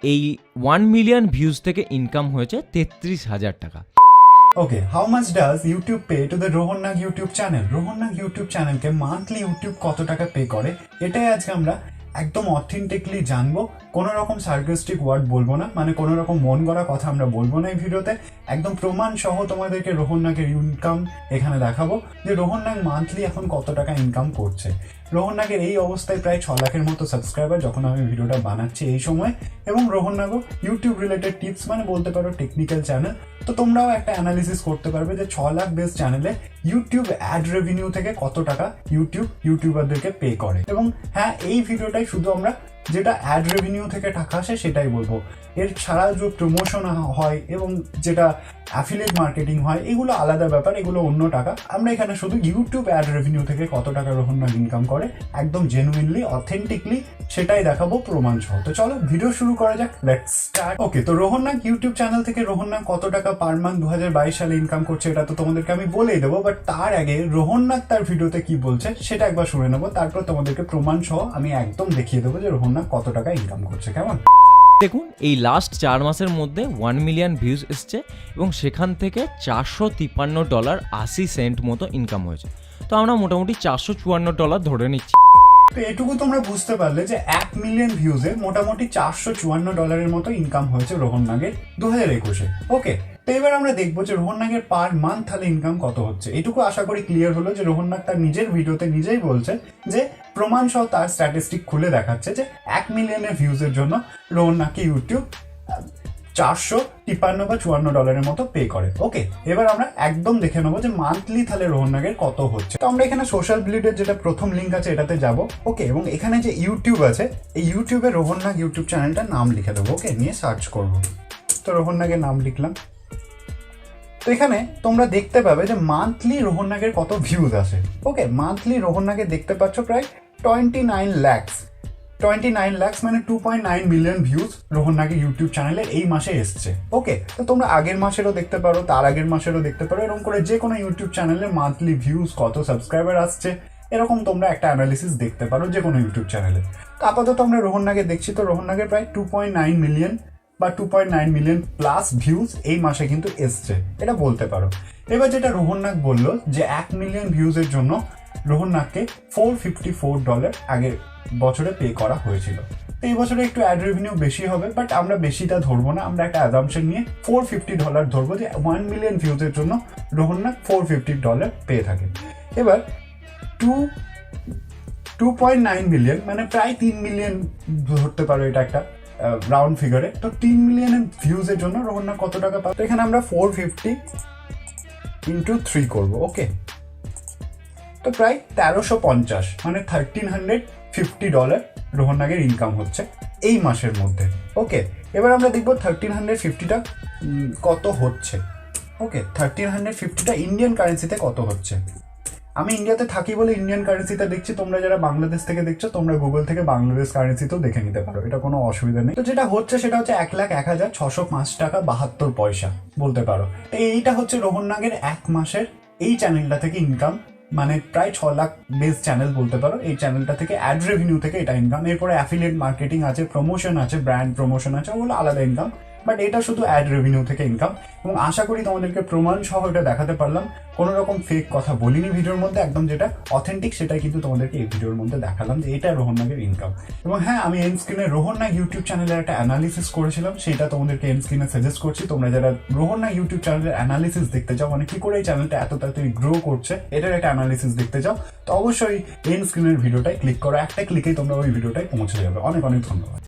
এই 1 million views থেকে income হয়েছে 33,000 টাকা। Okay, how much does YouTube pay to the Rohan Nag YouTube channel? Rohan Nag YouTube channel K monthly YouTube কত টাকা pay করে, এটাই আজকে আমরা একদম অথেন্টিকলি জানবো। কোনো রকম সার্কাস্টিক ওয়ার্ড বলবো না, মানে কোনো রকম মন গড়া কথা আমরা বলবো না এই ভিডিওতে। একদম প্রমাণ সহ তোমাদেরকে রোহন নাগের ইনকাম এখানে দেখাবো, যে রোহন নাগ মান্থলি এখন কত টাকা ইনকাম করছে। রোহন নাগের এই অবস্থায় প্রায় 6 লাখের মতো সাবস্ক্রাইবার যখন আমি ভিডিওটা বানাচ্ছি এই সময়, এবং রোহন নাগও ইউটিউব রিলেটেড টিপস, মানে বলতে পারো টেকনিক্যাল চ্যানেল। তো তোমরাও একটা অ্যানালিসিস করতে পারবে যে 6 লাখ বেস চ্যানেলে ইউটিউব অ্যাড রেভিনিউ থেকে কত টাকা ইউটিউবারদেরকে পে করে। এবং হ্যাঁ, এই ভিডিওটাই শুধু আমরা যেটা অ্যাড রেভিনিউ থেকে টাকা আসে সেটাই বলবো। এর ছাড়া যে প্রমোশন হয় এবং যেটা অ্যাফিলিয়েট মার্কেটিং হয়, এগুলো আলাদা ব্যাপার, এগুলো অন্য টাকা। আমরা এখানে শুধু ইউটিউব অ্যাড রেভিনিউ থেকে কত টাকা রোহন নাগ ইনকাম করে একদম জেনুইনলি অথেন্টিকলি সেটাই দেখাবো প্রমাণ সহ। তো চলো ভিডিও শুরু করা যাক, লেটস স্টার্ট। ওকে, তো রোহন নাগ ইউটিউব চ্যানেল থেকে রোহন নাগ কত টাকা পার মান্থ 2022 সালে ইনকাম করছে এটা তো তোমাদেরকে আমি বলেই দেবো, বাট তার আগে রোহন নাগ তার ভিডিওতে কি বলছে সেটা একবার শুনে নেবো, তারপর তোমাদেরকে প্রমাণ সহ আমি একদম দেখিয়ে দেবো যে রোহন নাগ কত টাকা ইনকাম করছে। কেমন? দেখুন, এই লাস্ট 4 মাসের মধ্যে 1 মিলিয়ন ভিউজ এসছে এবং সেখান থেকে $453.80 মতো ইনকাম হয়েছে। তো আমরা মোটামুটি $454 ধরে নিচ্ছি। তো এটুকু তোমরা বুঝতে পারলে যে 1 মিলিয়ন ভিউজে মোটামুটি $454 মতো ইনকাম হয়েছে রোহন নাগের 2021-এ। ওকে, তো এবার আমরা দেখবো যে রোহন নাগের পার মান্থ তাহলে ইনকাম কত হচ্ছে। এটুকু আশা করি ক্লিয়ার হলো যে রোহন নাগ তার নিজের ভিডিওতে নিজেই বলছে যে প্রমাণ সহ তার স্ট্যাটিস্টিক খুলে দেখাচ্ছে যে 1 মিলিয়নের ভিউজের জন্য রোহন নাগকে ইউটিউব $453 বা $54 মতো পে করে। ওকে, এবার আমরা একদম দেখে নেবো যে মান্থলি তাহলে রোহন নাগের কত হচ্ছে। তো আমরা এখানে সোশ্যাল ব্লিডের যেটা প্রথম লিঙ্ক আছে এটাতে যাব। ওকে, এবং এখানে যে ইউটিউব আছে এই ইউটিউবে রোহন নাগ ইউটিউব চ্যানেলটার নাম লিখে দেবো। ওকে, নিয়ে সার্চ করব। তো রোহন নাগের নাম লিখলাম। তো এখানে তোমরা দেখতে পাবে যে মান্থলি রোহন নাগের কত ভিউজ আসে। ওকে, মান্থলি রোহন নাগের দেখতে পাচ্ছ প্রায় 29 লাখস মানে 2.9 মিলিয়ন ভিউজ রোহন নাগের ইউটিউব চ্যানেলে এই মাসে এসছে। ওকে, তো তোমরা আগের মাসেরও দেখতে পারো, তার আগের মাসেরও দেখতে পারো, এরকম করে যে কোনো ইউটিউব চ্যানেলে মান্থলি ভিউজ কত সাবস্ক্রাইবার আসছে এরকম তোমরা একটা অ্যানালিসিস দেখতে পারো যে কোনো ইউটিউব চ্যানেলে। তো আপাতত আমরা রোহন নাগে দেখছি, তো রোহন নাগের প্রায় 2.9 মিলিয়ন বা 2.9 মিলিয়ন প্লাস ভিউজ এই মাসে কিন্তু এসছে, এটা বলতে পারো। এবার যেটা রোহন নাগ বললো যে 1 মিলিয়ন ভিউজের জন্য রোহন নাগকে $454 আগের বছরে পে করা হয়েছিল। তো এই বছরে একটু অ্যাড রেভিনিউ বেশি হবে, বাট আমরা বেশিটা ধরবো না, আমরা একটা অ্যাজাম্পশন নিয়ে $450 ধরবো যে 1 মিলিয়ন ভিউজের জন্য রোহন নাগ $450 পেয়ে থাকে। এবার 2.9 মিলিয়ন মানে প্রায় 3 মিলিয়ন ধরতে পারো, এটা একটা রাউন্ড ফিগারে। তো 3 মিলিয়নের ভিউজের জন্য রোহন নাগ কত টাকা পাবে? তো এখানে আমরা 450 × 3 করবো। ওকে, তো প্রায় 1350 মানে $1350 রোহন নাগের ইনকাম হচ্ছে এই মাসের মধ্যে। ওকে, এবার আমরা দেখবো 1350টা কত হচ্ছে। ওকে, 1350টা ইন্ডিয়ান কারেন্সিতে কত হচ্ছে। আমি ইন্ডিয়াতে থাকি বলে ইন্ডিয়ান কারেন্সিতে দেখছি, তোমরা যারা বাংলাদেশ থেকে দেখছো তোমরা গুগল থেকে বাংলাদেশ কারেন্সিতেও দেখে নিতে পারো, এটা কোনো অসুবিধা নেই। তো যেটা হচ্ছে সেটা হচ্ছে 1,01,605 টাকা 72 পয়সা বলতে পারো। তো এইটা হচ্ছে রোহন নাগের এক মাসের এই চ্যানেলটা থেকে ইনকাম, মানে প্রায় 6 লাখ বেস চ্যানেল বলতে পারো। এই চ্যানেলটা থেকে অ্যাড রেভিনিউ থেকে এটা ইনকাম। এরপরে অ্যাফিলিয়েট মার্কেটিং আছে, প্রমোশন আছে, ব্র্যান্ড প্রমোশন আছে, ওগুলো আলাদা ইনকাম, বাট এটা শুধু অ্যাড রেভিনিউ থেকে ইনকাম। এবং আশা করি তোমাদেরকে প্রমাণ সহ এটা দেখাতে পারলাম, কোনো রকম ফেক কথা বলিনি ভিডিওর মধ্যে, একদম যেটা অথেন্টিক সেটাই কিন্তু তোমাদেরকে এই ভিডিওর মধ্যে দেখালাম যে এটা রোহন নাগের ইনকাম। এবং হ্যাঁ, আমি এন্ড স্ক্রিনে রোহন নাগ ইউটিউব চ্যানেলের একটা অ্যানালিসিস করেছিলাম, সেটা তোমাদেরকে এন্ড স্ক্রিনে সাজেস্ট করছি। তোমরা যারা রোহন নাগ ইউটিউব চ্যানেলের অ্যানালিসিস দেখতে চাও, মানে কি করে এই চ্যানেলটা এত তাড়াতাড়ি গ্রো করছে এটার একটা অ্যানালিসিস দেখতে চাও, তো অবশ্যই এন্ড স্ক্রিনের ভিডিওটাই ক্লিক করো, একটা ক্লিকেই তোমরা ওই ভিডিওটাই পৌঁছে যাবে। অনেক অনেক ধন্যবাদ।